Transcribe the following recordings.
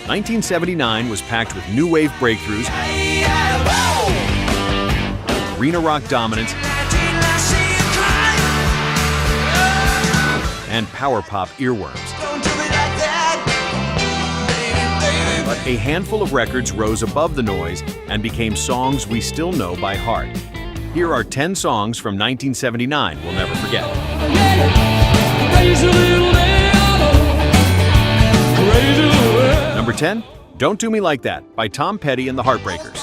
1979 was packed with new wave breakthroughs, arena rock dominance, and power pop earworms. But a handful of records rose above the noise and became songs we still know by heart. Here are 10 songs from 1979 we'll never forget. Number 10, Don't Do Me Like That by Tom Petty and the Heartbreakers.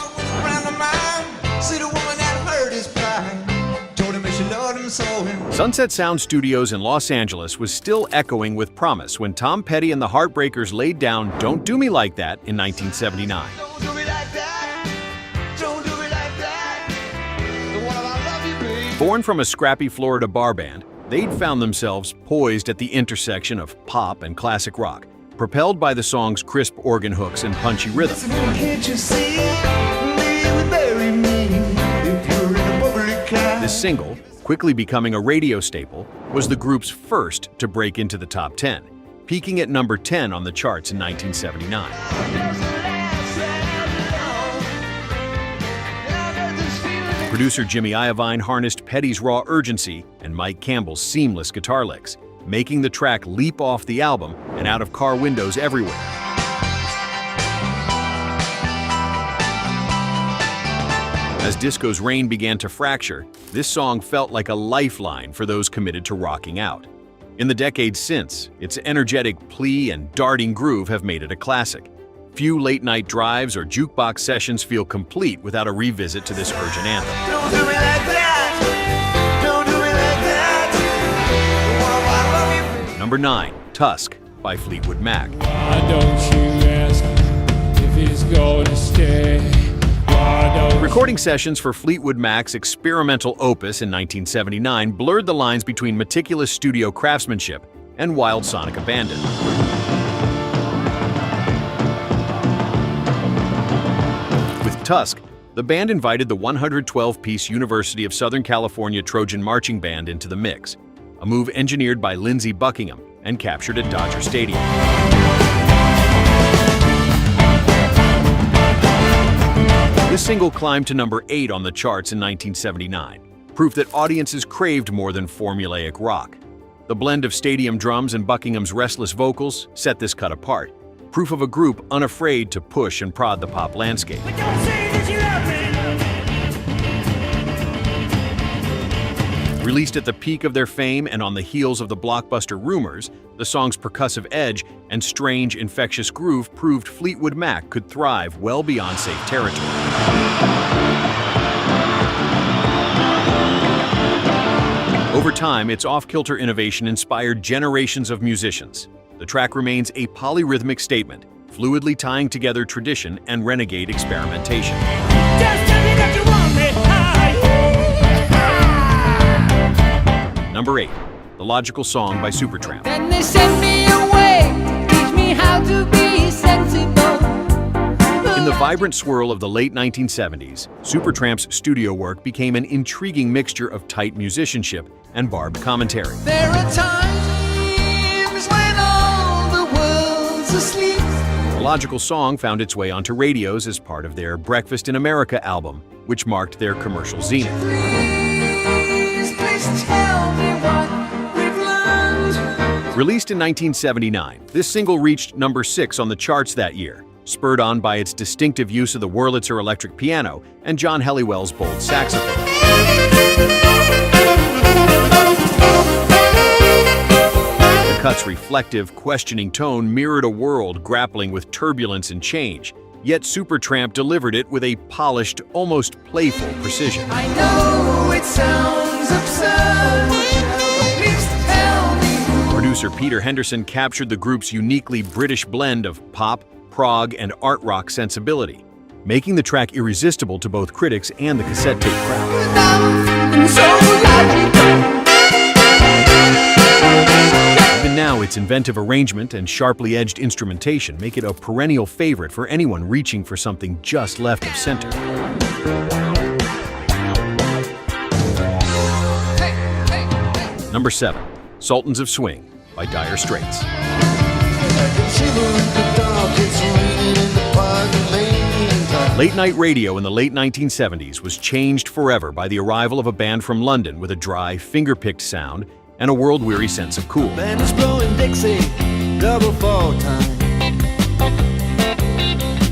Sunset Sound Studios in Los Angeles was still echoing with promise when Tom Petty and the Heartbreakers laid down Don't Do Me Like That in 1979. Born from a scrappy Florida bar band, they'd found themselves poised at the intersection of pop and classic rock, propelled by the song's crisp organ hooks and punchy rhythm. This single, quickly becoming a radio staple, was the group's first to break into the top 10, peaking at number 10 on the charts in 1979. Producer Jimmy Iovine harnessed Petty's raw urgency and Mike Campbell's seamless guitar licks, making the track leap off the album and out of car windows everywhere. As disco's reign began to fracture, this song felt like a lifeline for those committed to rocking out. In the decades since, its energetic plea and darting groove have made it a classic. Few late-night drives or jukebox sessions feel complete without a revisit to this urgent anthem. Don't do me like that. Don't do me like that. Number 9, Tusk by Fleetwood Mac. Why don't you ask if he's going to stay? Recording sessions for Fleetwood Mac's experimental opus in 1979 blurred the lines between meticulous studio craftsmanship and wild sonic abandon. With Tusk, the band invited the 112-piece University of Southern California Trojan Marching Band into the mix, a move engineered by Lindsey Buckingham and captured at Dodger Stadium. This single climbed to number 8 on the charts in 1979, proof that audiences craved more than formulaic rock. The blend of stadium drums and Buckingham's restless vocals set this cut apart, proof of a group unafraid to push and prod the pop landscape. Released at the peak of their fame and on the heels of the blockbuster Rumors, the song's percussive edge and strange, infectious groove proved Fleetwood Mac could thrive well beyond safe territory. Over time, its off-kilter innovation inspired generations of musicians. The track remains a polyrhythmic statement, fluidly tying together tradition and renegade experimentation. Just tell me that you want me. Number 8, The Logical Song by Supertramp. Then they send me away, teach me how to be sensible. In the vibrant swirl of the late 1970s, Supertramp's studio work became an intriguing mixture of tight musicianship and barbed commentary. There are times when all the world's asleep. The Logical Song found its way onto radios as part of their Breakfast in America album, which marked their commercial zenith. Please tell me what we've learned. Released in 1979, this single reached number 6 on the charts that year, spurred on by its distinctive use of the Wurlitzer electric piano and John Helliwell's bold saxophone. The cut's reflective, questioning tone mirrored a world grappling with turbulence and change, yet Supertramp delivered it with a polished, almost playful precision. I know it sounds absurd, but please tell me. Producer Peter Henderson captured the group's uniquely British blend of pop, prog, and art rock sensibility, making the track irresistible to both critics and the cassette tape crowd. Even now, its inventive arrangement and sharply edged instrumentation make it a perennial favorite for anyone reaching for something just left of center. Number 7, Sultans of Swing by Dire Straits. Shiver in the dark, it's raining. Late-night radio in the late 1970s was changed forever by the arrival of a band from London with a dry, finger-picked sound and a world-weary sense of cool. Band is blowing Dixie, double fall time.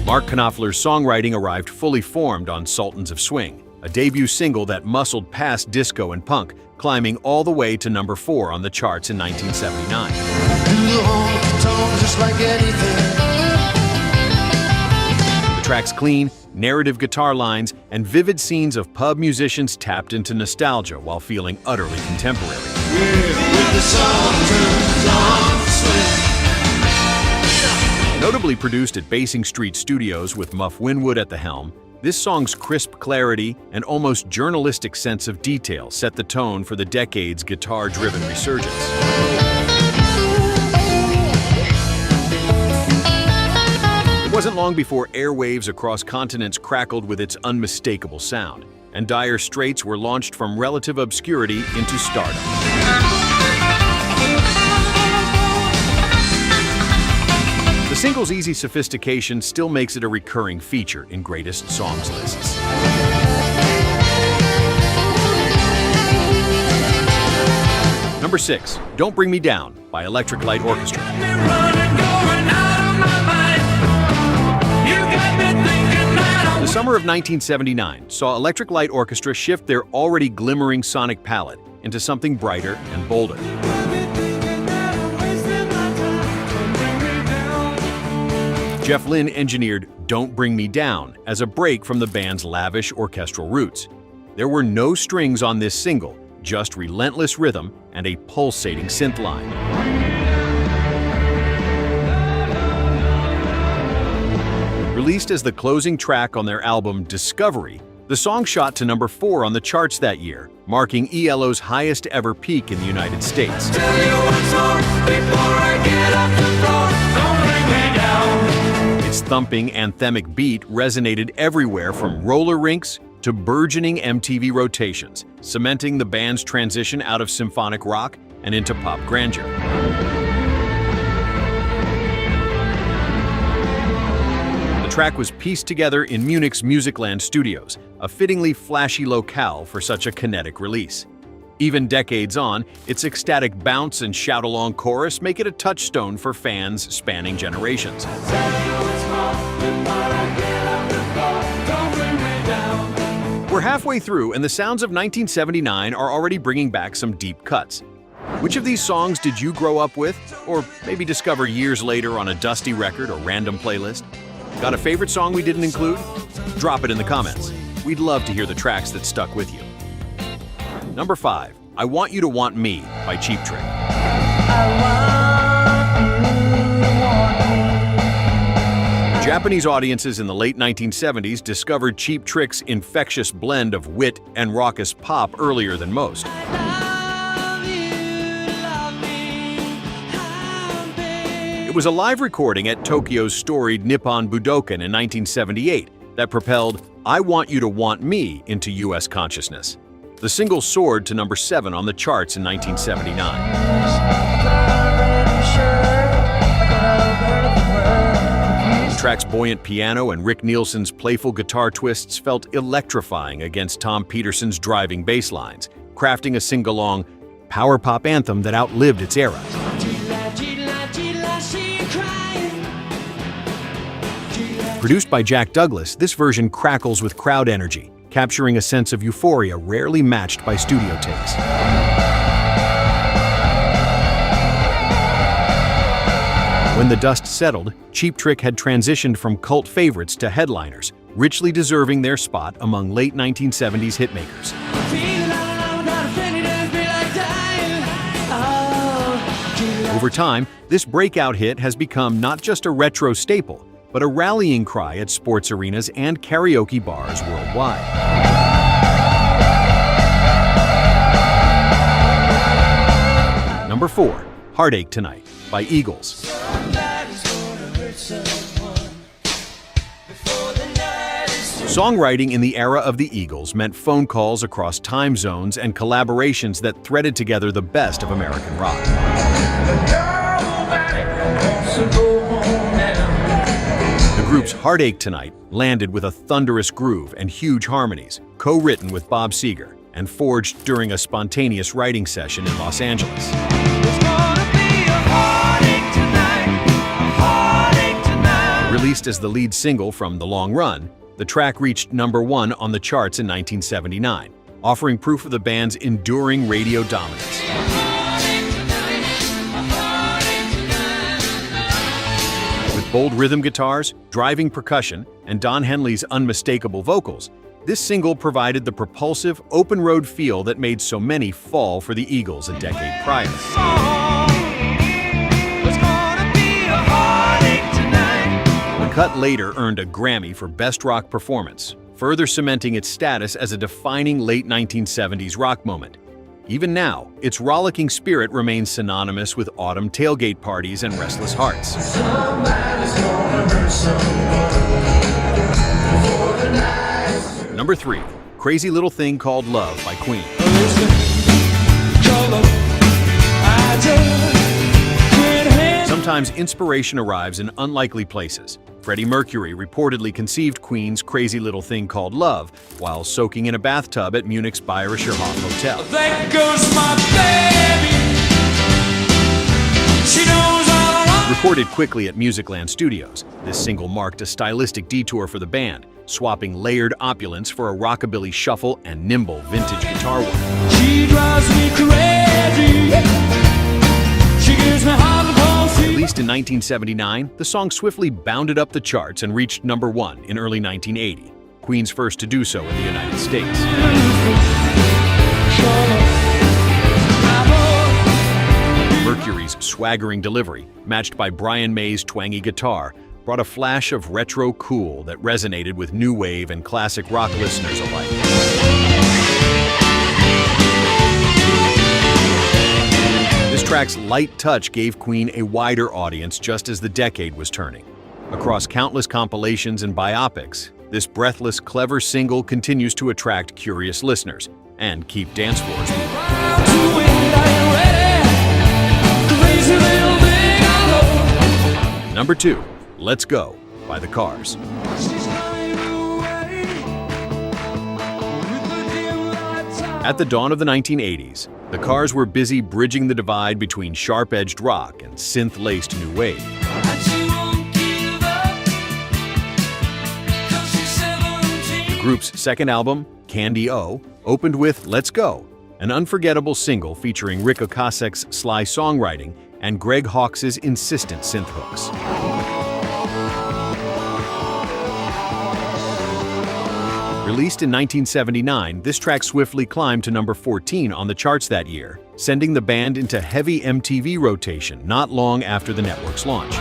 Mark Knopfler's songwriting arrived fully formed on Sultans of Swing, a debut single that muscled past disco and punk, climbing all the way to number 4 on the charts in 1979. Do the honky-tonk just like anything. The track's clean, narrative guitar lines and vivid scenes of pub musicians tapped into nostalgia while feeling utterly contemporary. With the Sultans on swing. Notably produced at Basing Street Studios with Muff Winwood at the helm, this song's crisp clarity and almost journalistic sense of detail set the tone for the decade's guitar-driven resurgence. It wasn't long before airwaves across continents crackled with its unmistakable sound, and Dire Straits were launched from relative obscurity into stardom. The single's easy sophistication still makes it a recurring feature in greatest songs lists. Number 6, Don't Bring Me Down by Electric Light Orchestra. The summer of 1979 saw Electric Light Orchestra shift their already glimmering sonic palette into something brighter and bolder. Jeff Lynne engineered Don't Bring Me Down as a break from the band's lavish orchestral roots. There were no strings on this single, just relentless rhythm and a pulsating synth line. Released as the closing track on their album Discovery, the song shot to number 4 on the charts that year, marking ELO's highest ever peak in the United States. Its thumping, anthemic beat resonated everywhere from roller rinks to burgeoning MTV rotations, cementing the band's transition out of symphonic rock and into pop grandeur. The track was pieced together in Munich's Musicland studios, a fittingly flashy locale for such a kinetic release. Even decades on, its ecstatic bounce and shout-along chorus make it a touchstone for fans spanning generations. We're halfway through, and the sounds of 1979 are already bringing back some deep cuts. Which of these songs did you grow up with, or maybe discover years later on a dusty record or random playlist? Got a favorite song we didn't include? Drop it in the comments. We'd love to hear the tracks that stuck with you. Number 5, I Want You to Want Me by Cheap Trick. Japanese audiences in the late 1970s discovered Cheap Trick's infectious blend of wit and raucous pop earlier than most. It was a live recording at Tokyo's storied Nippon Budokan in 1978 that propelled I Want You to Want Me into U.S. consciousness. The single soared to number 7 on the charts in 1979. The track's buoyant piano and Rick Nielsen's playful guitar twists felt electrifying against Tom Peterson's driving bass lines, crafting a sing-along power pop anthem that outlived its era. Produced by Jack Douglas, this version crackles with crowd energy, capturing a sense of euphoria rarely matched by studio takes. When the dust settled, Cheap Trick had transitioned from cult favorites to headliners, richly deserving their spot among late 1970s hitmakers. Over time, this breakout hit has become not just a retro staple, but a rallying cry at sports arenas and karaoke bars worldwide. Number 4, Heartache Tonight by Eagles. Songwriting in the era of the Eagles meant phone calls across time zones and collaborations that threaded together the best of American rock. The group's Heartache Tonight landed with a thunderous groove and huge harmonies, co-written with Bob Seger and forged during a spontaneous writing session in Los Angeles. Released as the lead single from The Long Run, the track reached #1 on the charts in 1979, offering proof of the band's enduring radio dominance. With bold rhythm guitars, driving percussion, and Don Henley's unmistakable vocals, this single provided the propulsive, open-road feel that made so many fall for the Eagles a decade prior. The cut later earned a Grammy for Best Rock Performance, further cementing its status as a defining late 1970s rock moment. Even now, its rollicking spirit remains synonymous with autumn tailgate parties and restless hearts. Number 3, Crazy Little Thing Called Love by Queen. Sometimes inspiration arrives in unlikely places. Freddie Mercury reportedly conceived Queen's Crazy Little Thing Called Love while soaking in a bathtub at Munich's Bayerischer Hof Hotel. There goes my baby. She knows all I want. Recorded quickly at Musicland Studios, this single marked a stylistic detour for the band, swapping layered opulence for a rockabilly shuffle and nimble vintage guitar work. She drives me crazy. She gives me heart and pulse. Released in 1979, the song swiftly bounded up the charts and reached #1 in early 1980, Queen's first to do so in the United States. Mercury's swaggering delivery, matched by Brian May's twangy guitar, brought a flash of retro cool that resonated with new wave and classic rock listeners alike. This track's light touch gave Queen a wider audience just as the decade was turning. Across countless compilations and biopics, this breathless, clever single continues to attract curious listeners and keep dance floors moving. Number 2, Let's Go by The Cars. At the dawn of the 1980s, the Cars were busy bridging the divide between sharp-edged rock and synth-laced new wave. The group's second album, Candy O, opened with Let's Go, an unforgettable single featuring Rick Ocasek's sly songwriting and Greg Hawkes' insistent synth hooks. Released in 1979, this track swiftly climbed to #14 on the charts that year, sending the band into heavy MTV rotation not long after the network's launch.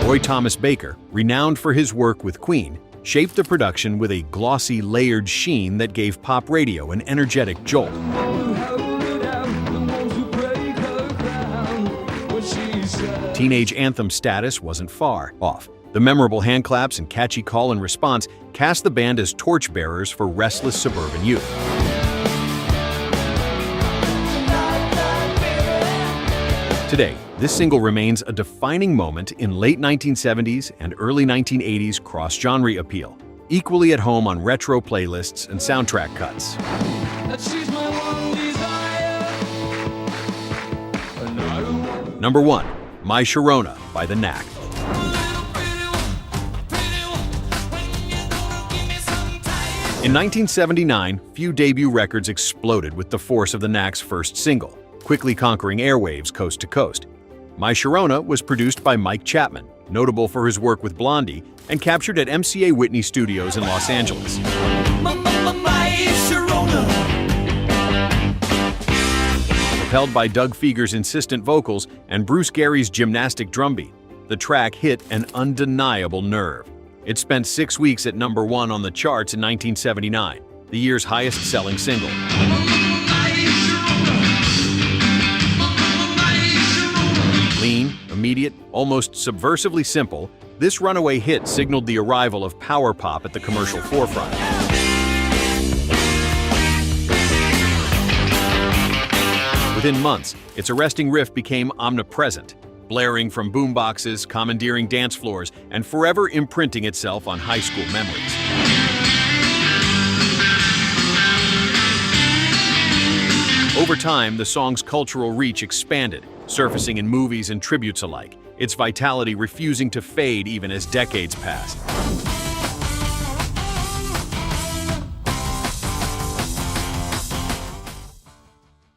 Roy Thomas Baker, renowned for his work with Queen, shaped the production with a glossy, layered sheen that gave pop radio an energetic jolt. Teenage anthem status wasn't far off. The memorable hand claps and catchy call and response cast the band as torchbearers for restless suburban youth. Today, this single remains a defining moment in late 1970s and early 1980s cross-genre appeal, equally at home on retro playlists and soundtrack cuts. Number 1, My Sharona by the Knack. In 1979, few debut records exploded with the force of the Knack's first single, quickly conquering airwaves coast to coast. My Sharona was produced by Mike Chapman, notable for his work with Blondie, and captured at MCA Whitney Studios in Los Angeles. Propelled by Doug Feger's insistent vocals and Bruce Gary's gymnastic drumbeat, the track hit an undeniable nerve. It spent 6 weeks at #1 on the charts in 1979, the year's highest-selling single. Lean, immediate, almost subversively simple, this runaway hit signaled the arrival of power pop at the commercial forefront. With Within months, its arresting riff became omnipresent, blaring from boomboxes, commandeering dance floors, and forever imprinting itself on high school memories. Over time, the song's cultural reach expanded, surfacing in movies and tributes alike, its vitality refusing to fade even as decades passed.